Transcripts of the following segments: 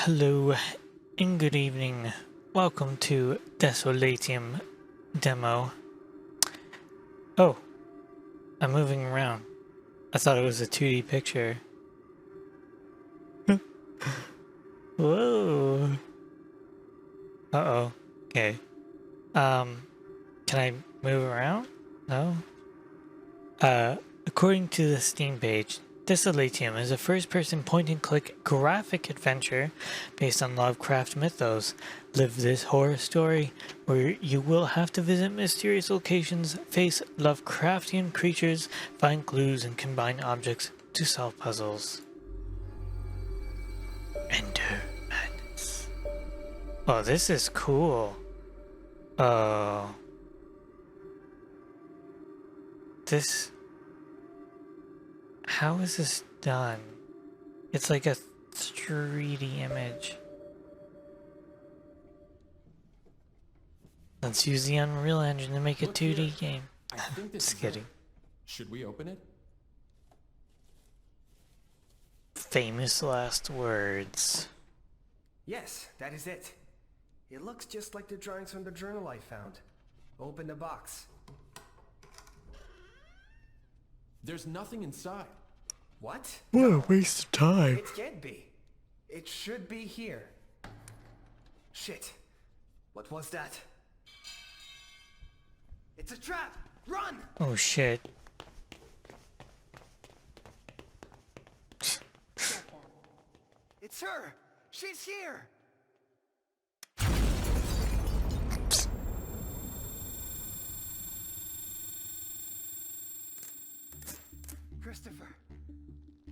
Hello and good evening. Welcome to Desolatium demo. Oh, I'm moving around. I thought it was a 2D picture. Whoa. Uh-oh. Okay. Can I move around? No? According to the Steam page, Desolatium is a first-person point-and-click graphic adventure based on Lovecraft mythos. Live this horror story where you will have to visit mysterious locations, face Lovecraftian creatures, find clues, and combine objects to solve puzzles. Enter madness. Oh, this is cool. Oh. This... How is this done? It's like a 3D image. Let's use the Unreal Engine to make a 2D game. Just kidding. Should we open it? Famous last words. Yes, that is it. It looks just like the drawings from the journal I found. Open the box. There's nothing inside. What? What a waste of time. It can't be. It should be here. Shit. What was that? It's a trap! Run! Oh shit. It's her! She's here! Christopher!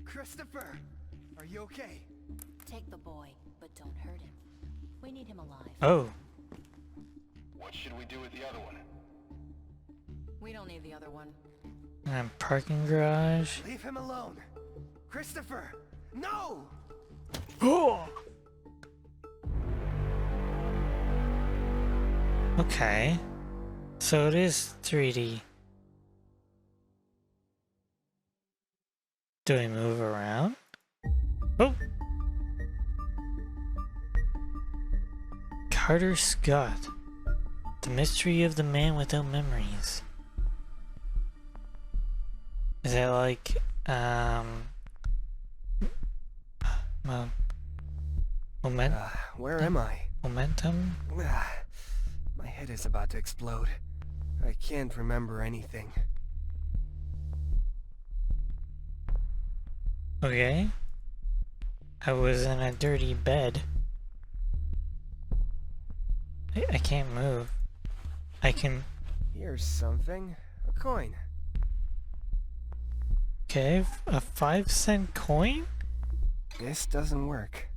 Christopher! Are you okay? Take the boy, but don't hurt him. We need him alive. Oh. What should we do with the other one? We don't need the other one. Parking garage. Leave him alone! Christopher! No! Oh. Okay. So it is 3D. Do I move around? Oh! Carter Scott. The mystery of the man without memories. Is that like, Where am I? Momentum? My head is about to explode. I can't remember anything. Okay. I was in a dirty bed. I can't move. I can... Here's something. A coin. Okay, a 5-cent coin? This doesn't work.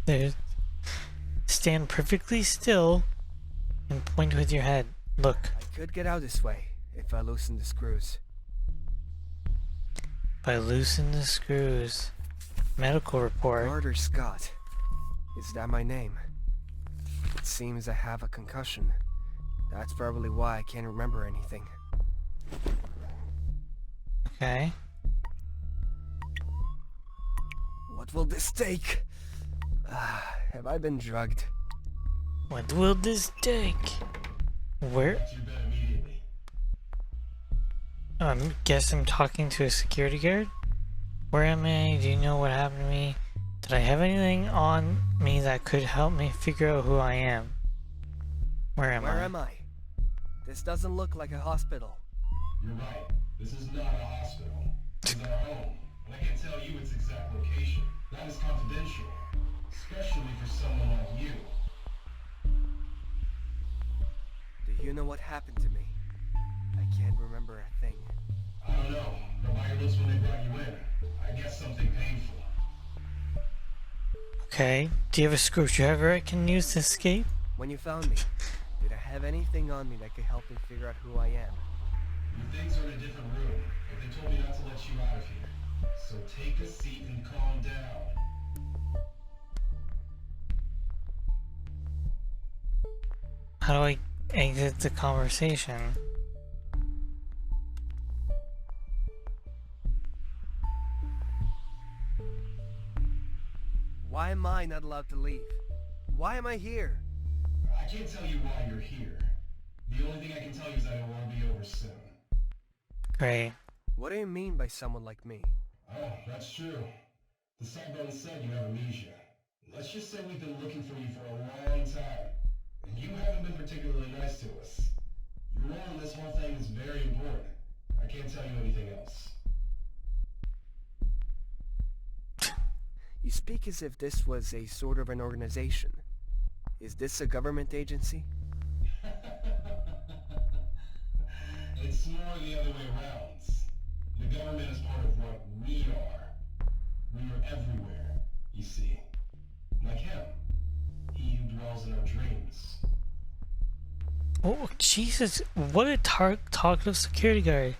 There. Stand perfectly still and point with your head. Look. I could get out this way if I loosen the screws. If I loosen the screws. Medical report. Carter Scott. Is that my name? It seems I have a concussion. That's probably why I can't remember anything. Okay. What will this take? Have I been drugged? What will this take? Where? Guess I'm talking to a security guard? Where am I? Do you know what happened to me? Did I have anything on me that could help me figure out who I am? Where am I? This doesn't look like a hospital. You're right. This is not a hospital. It's our home. And I can tell you its exact location. That is confidential. Especially for someone like you. Do you know what happened to me? I can't remember a thing. I don't know. But by your lips when they brought you in, I guess something painful. Okay. Do you have a screwdriver I can use to escape? When you found me, did I have anything on me that could help me figure out who I am? Your things are in a different room, but they told me not to let you out of here. So take a seat and calm down. How do I exit the conversation? Why am I not allowed to leave? Why am I here? I can't tell you why you're here. The only thing I can tell you is that it will be over soon. Great. What do you mean by someone like me? Oh, that's true. The Saigon said you have amnesia. Let's just say we've been looking for you for a long time, and you haven't been particularly nice to us. Your role in this whole thing is very important. I can't tell you anything else. You speak as if this was a sort of an organization. Is this a government agency? It's more the other way around. The government is part of what we are. We are everywhere, you see. Like him. He who dwells in our dreams. Oh, Jesus. What a talkative security guard.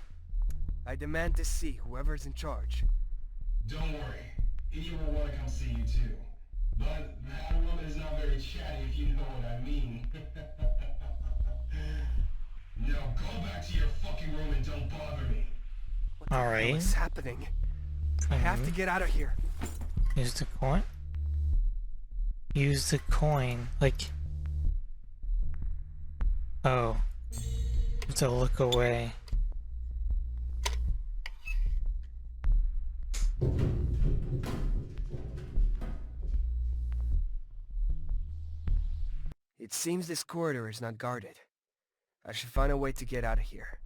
I demand to see whoever's in charge. Don't worry. He will want to come see you too. But that woman is not very chatty, if you know what I mean. Now go back to your fucking room and don't bother me. What the hell Alright. is happening? I have to get out of here. Use the coin. Use the coin. Like... Oh. Have to look away. It seems this corridor is not guarded. I should find a way to get out of here.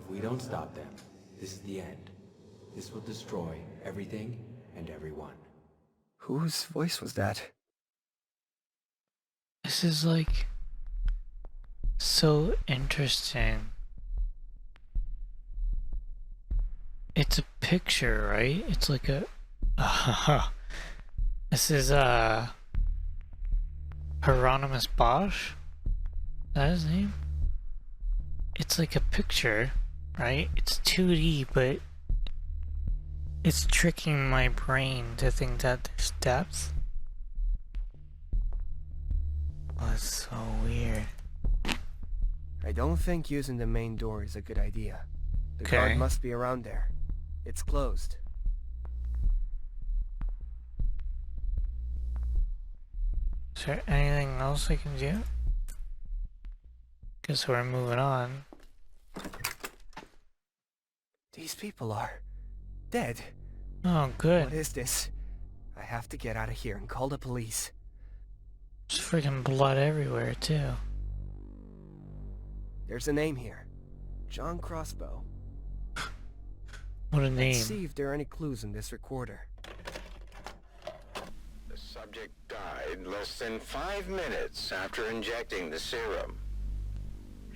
If we don't stop them, this is the end. This will destroy everything and everyone. Whose voice was that? This is like... so interesting. It's a picture, right? It's like a... This is Hieronymus Bosch? Is that his name? It's like a picture, right? It's 2D, but it's tricking my brain to think that there's depth. Oh, it's so weird. I don't think using the main door is a good idea. The Okay. guard must be around there. It's closed. Is there anything else I can do? Guess we're moving on. These people are dead. Oh, good. What is this? I have to get out of here and call the police. There's freaking blood everywhere, too. There's a name here. John Crossbow. What a name. Let's see if there are any clues in this recorder. The subject died less than 5 minutes after injecting the serum.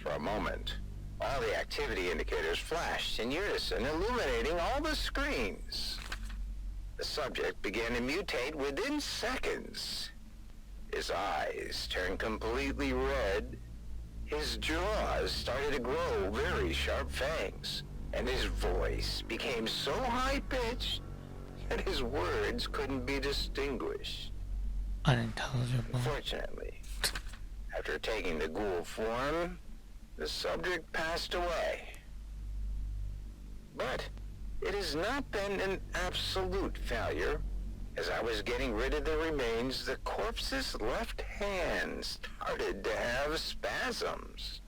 For a moment, all the activity indicators flashed in unison, illuminating all the screens. The subject began to mutate within seconds. His eyes turned completely red. His jaws started to grow very sharp fangs, and his voice became so high-pitched that his words couldn't be distinguished. Unintelligible. Fortunately, after taking the ghoul form, the subject passed away. But it has not been an absolute failure. As I was getting rid of the remains, the corpse's left hand started to have spasms.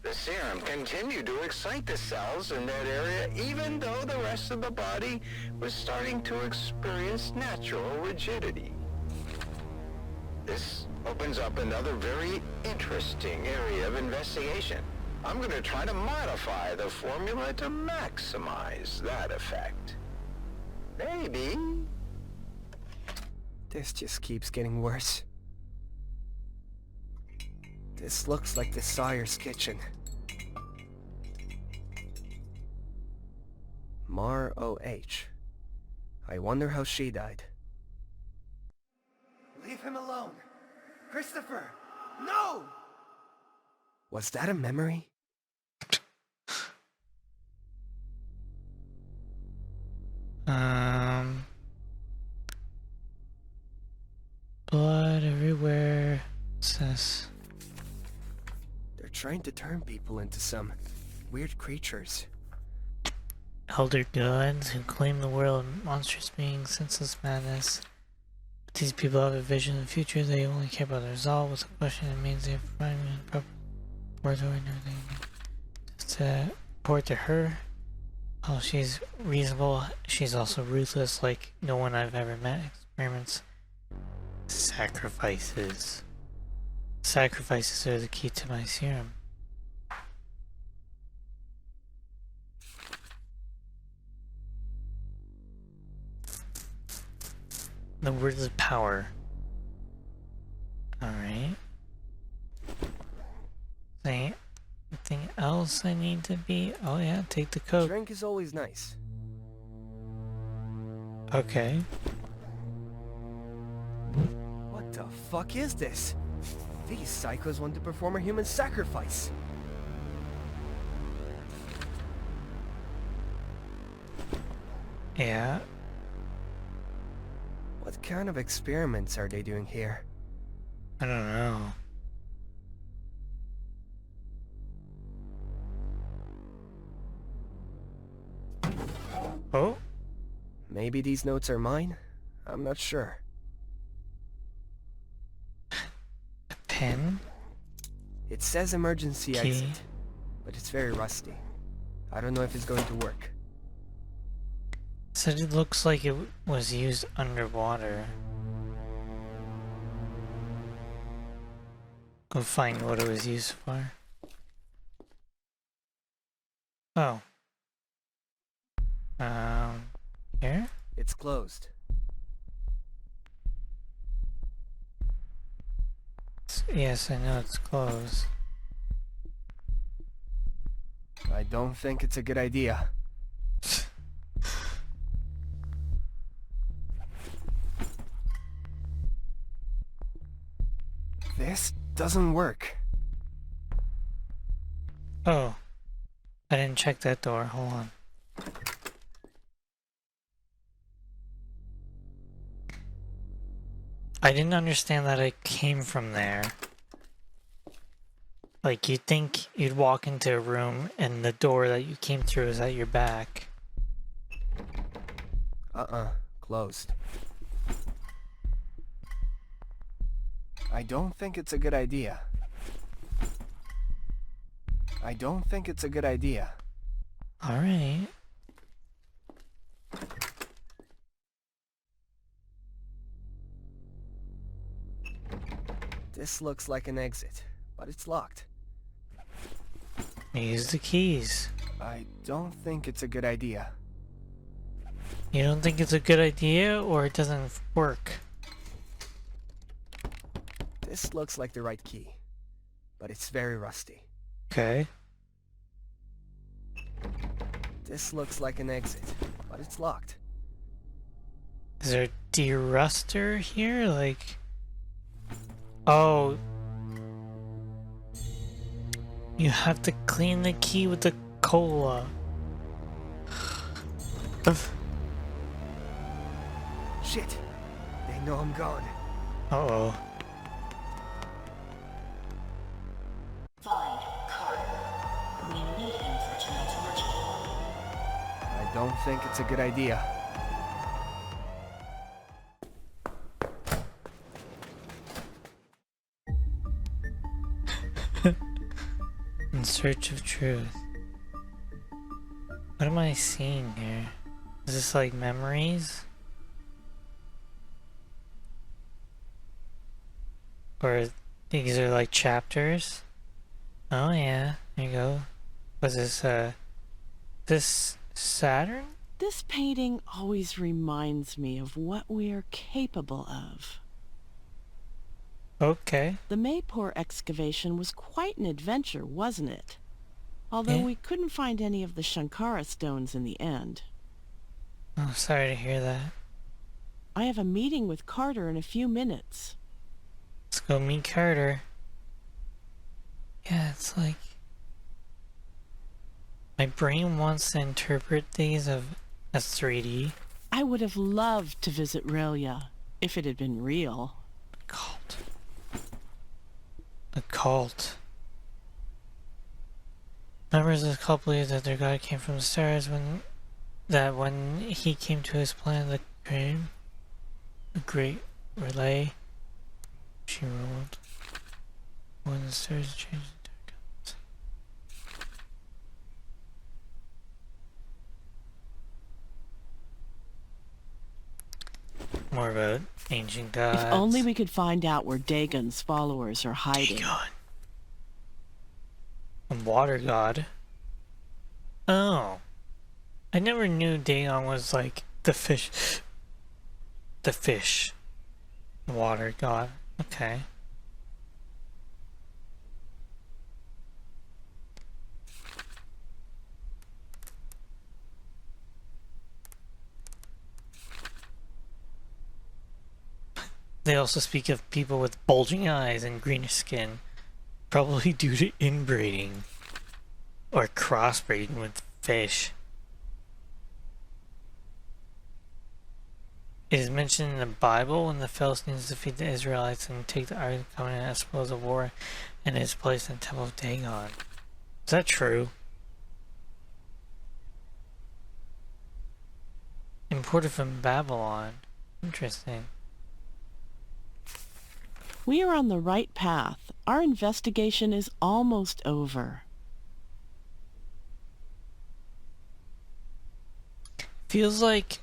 The serum continued to excite the cells in that area, even though the rest of the body was starting to experience natural rigidity. This opens up another very interesting area of investigation. I'm going to try to modify the formula to maximize that effect. Maybe. This just keeps getting worse. This looks like the Sire's kitchen. Mar O.H. I wonder how she died. Leave him alone! Christopher! No! Was that a memory? Blood everywhere. What's this? They're trying to turn people into some weird creatures. Elder gods who claim the world, monstrous beings, senseless madness. These people have a vision of the future. They only care about the result. What's the question? It means they have proper words and everything. Just to report to her. Oh, she's reasonable. She's also ruthless, like no one I've ever met. Experiments. Sacrifices. Sacrifices are the key to my serum. The words of power. Alright. Anything else I need to be? Oh yeah, take the coke. Drink is always nice. Okay. What the fuck is this? These psychos want to perform a human sacrifice. Yeah. What kind of experiments are they doing here? I don't know. Oh? Maybe these notes are mine? I'm not sure. A pen? It says emergency Key. exit, but it's very rusty. I don't know if it's going to work. So it looks like it was used underwater. Go find what it was used for. Oh. Here? It's closed. Yes, I know it's closed. I don't think it's a good idea. This doesn't work. Oh. I didn't check that door. Hold on. I didn't understand that it came from there. Like, you'd think you'd walk into a room and the door that you came through is at your back. Closed. I don't think it's a good idea. I don't think it's a good idea. Alright. This looks like an exit, but it's locked. Use the keys. I don't think it's a good idea. You don't think it's a good idea, or it doesn't work? This looks like the right key, but it's very rusty. Okay. This looks like an exit, but it's locked. Is there a deruster here? Like... Oh. You have to clean the key with the cola. Shit! They know I'm gone. Uh-oh. Find Carter. We need him for tonight's ritual. I don't think it's a good idea. In search of truth. What am I seeing here? Is this like memories? Or these are like chapters? Oh yeah, there you go. Was this Saturn? This painting always reminds me of what we are capable of. Okay. The Maypore excavation was quite an adventure, wasn't it? Although Yeah. we couldn't find any of the Shankara stones in the end. Oh, sorry to hear that. I have a meeting with Carter in a few minutes. Let's go meet Carter. Yeah, it's like... My brain wants to interpret these as 3D. I would have loved to visit Relia, if it had been real. Cult. The cult. Members of the cult believe that their god came from the stars when he came to his planet, the great relay. She rolled. When the stars changed the dark. More about ancient gods. If only we could find out where Dagon's followers are hiding. Dagon. A water god. Oh. I never knew Dagon was like the fish. The fish. Water god. Okay. They also speak of people with bulging eyes and greenish skin, probably due to inbreeding or crossbreeding with fish. It is mentioned in the Bible when the Philistines defeat the Israelites and take the Ark of the Covenant as spoils of war, and it is placed in the Temple of Dagon. Is that true? Imported from Babylon. Interesting. We are on the right path. Our investigation is almost over. Feels like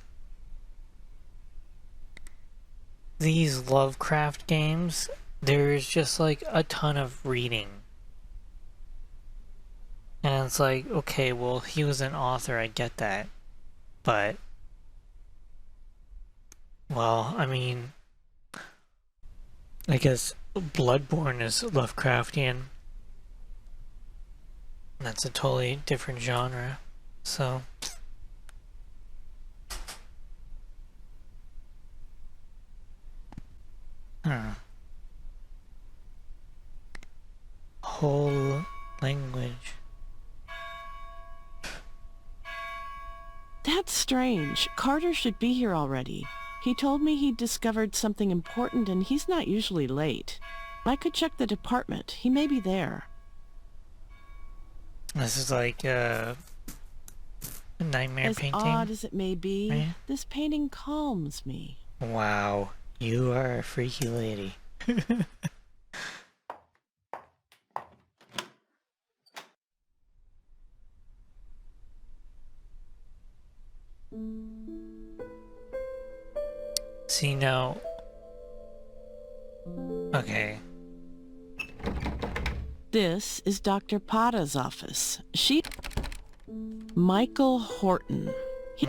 these Lovecraft games, there's just like a ton of reading. And it's like, okay, well, he was an author, I get that. But, well, I mean, I guess Bloodborne is Lovecraftian. That's a totally different genre. So, whole language. That's strange. Carter should be here already. He told me he'd discovered something important and he's not usually late. I could check the department. He may be there. This is like a nightmare As painting. odd as it may be, right? this painting calms me. Wow, you are a freaky lady. See now. Okay. This is Dr. Pata's office. Michael Horton.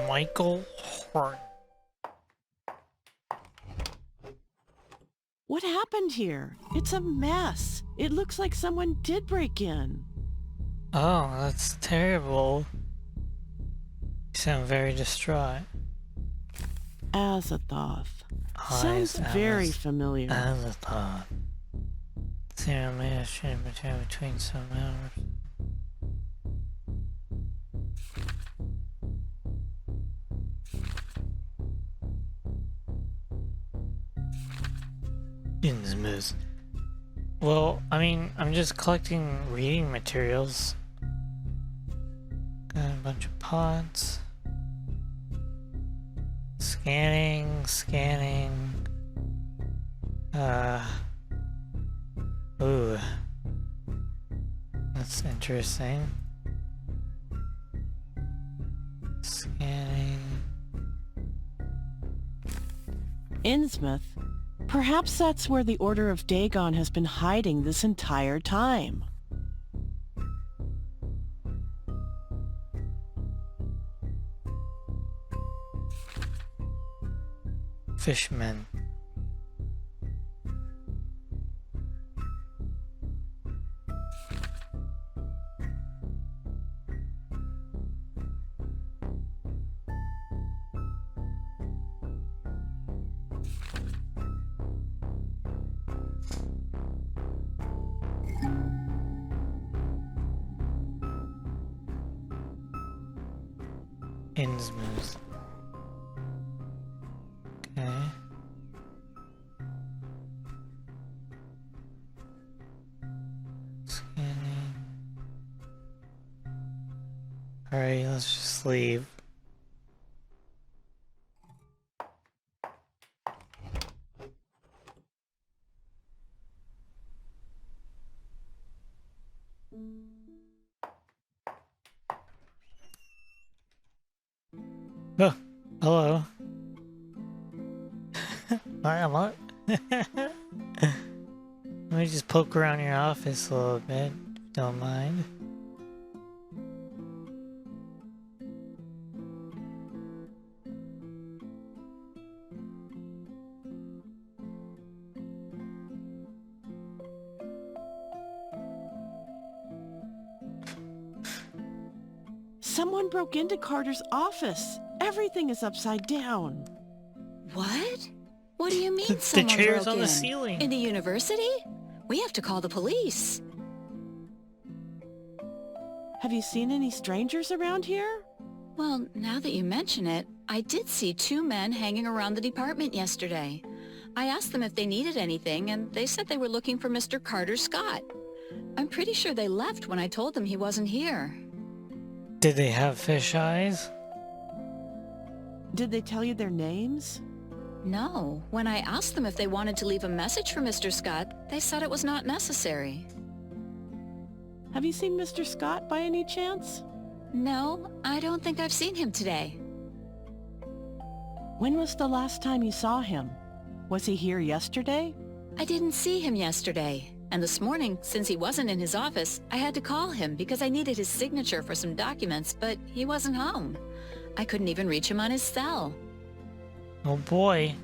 Michael Horton. What happened here? It's a mess. It looks like someone did break in. Oh, that's terrible. You sound very distraught. Azathoth. Hi, Sounds it's very Alice. familiar. Azathoth. Sarah may have shared material between some hours. Innsmouth. Well, I mean, I'm just collecting reading materials. Got a bunch of pods. Scanning. Ooh. That's interesting. Scanning. Innsmouth? Perhaps that's where the Order of Dagon has been hiding this entire time. Fishmen. Innsmouth. Okay. Scanning. Alright, let's just leave. Oh, hello. Alright, let me just poke around your office a little bit, if you don't mind. Someone broke into Carter's office. Everything is upside down. What? What do you mean The someone chairs broke on the in? ceiling. In the university? We have to call the police. Have you seen any strangers around here? Well, now that you mention it, I did see 2 men hanging around the department yesterday. I asked them if they needed anything, and they said they were looking for Mr. Carter Scott. I'm pretty sure they left when I told them he wasn't here. Did they have fish eyes? Did they tell you their names? No. When I asked them if they wanted to leave a message for Mr. Scott, they said it was not necessary. Have you seen Mr. Scott by any chance? No, I don't think I've seen him today. When was the last time you saw him? Was he here yesterday? I didn't see him yesterday. And this morning, since he wasn't in his office, I had to call him because I needed his signature for some documents, but he wasn't home. I couldn't even reach him on his cell. Oh boy.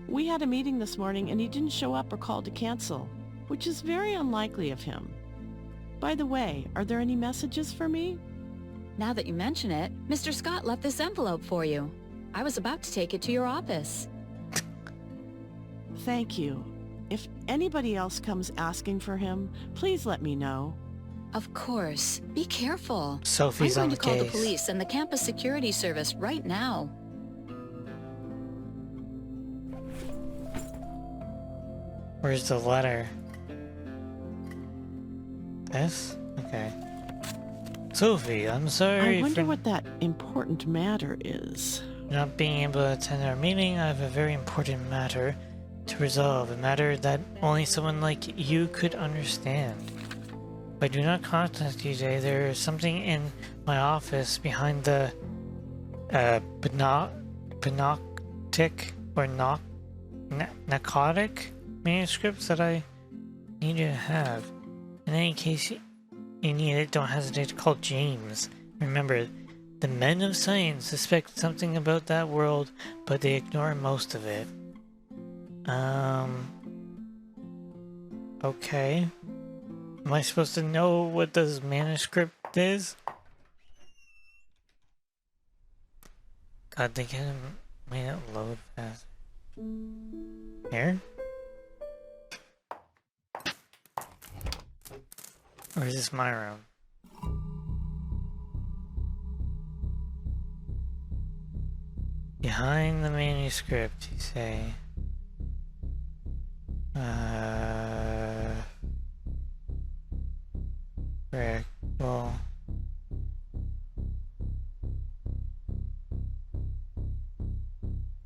We had a meeting this morning and he didn't show up or called to cancel, which is very unlikely of him. By the way, are there any messages for me? Now that you mention it, Mr. Scott left this envelope for you. I was about to take it to your office. Thank you. If anybody else comes asking for him, please let me know. Of course. Be careful. Sophie's I'm on going the to call the case. police and the campus security service right now. Where's the letter? This? Okay. Sophie, I'm sorry I wonder for what that important matter is. not being able to attend our meeting. I have a very important matter to resolve, a matter that only someone like you could understand. If I do not contact you today, there is something in my office behind the panoptic or narcotic manuscripts that I need you to have. In any case you need it, don't hesitate to call James. Remember, the men of science suspect something about that world, but they ignore most of it. Okay. Am I supposed to know what this manuscript is? God, they can made it load fast. Here? Or is this my room? Behind the manuscript, you say. Rick, well...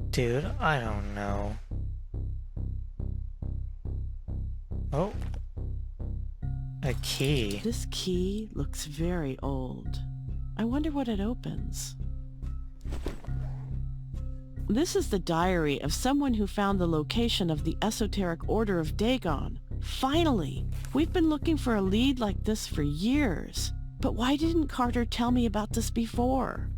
Dude, I don't know. Oh. A key. This key looks very old. I wonder what it opens. This is the diary of someone who found the location of the esoteric order of Dagon. Finally! We've been looking for a lead like this for years. But why didn't Carter tell me about this before?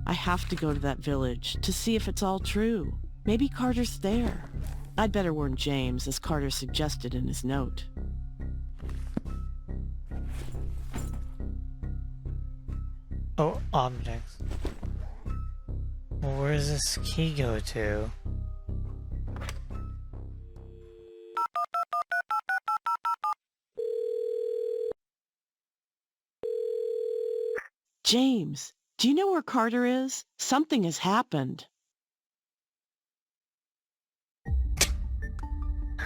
I have to go to that village to see if it's all true. Maybe Carter's there. I'd better warn James, as Carter suggested in his note. Oh, objects. Well, where does this key go to? James, do you know where Carter is? Something has happened.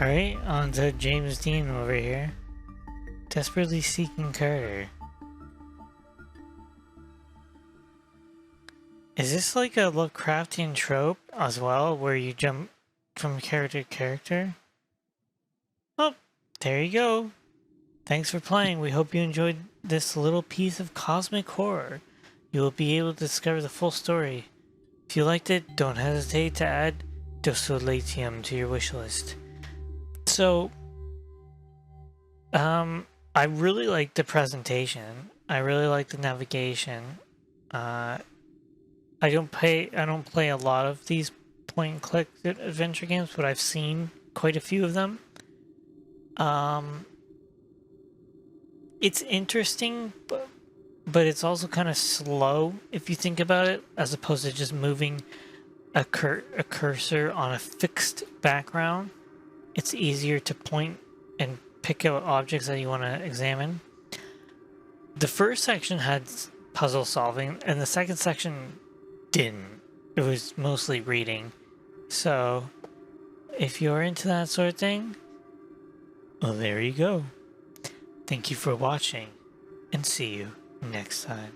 Alright, on to James Dean over here. Desperately seeking Carter. Is this like a Lovecraftian trope as well, where you jump from character to character? Oh, there you go. Thanks for playing. We hope you enjoyed this little piece of cosmic horror. you will be able to discover the full story. If you liked it, don't hesitate to add Desolatium to your wishlist. So, I really like the presentation. I really like the navigation. I don't play a lot of these point-and-click adventure games, but I've seen quite a few of them. It's interesting, but it's also kind of slow if you think about it, as opposed to just moving a cursor on a fixed background. It's easier to point and pick out objects that you want to examine. The first section had puzzle solving, and the second section didn't. It was mostly reading. So, if you're into that sort of thing, well, there you go. Thank you for watching, and see you next time.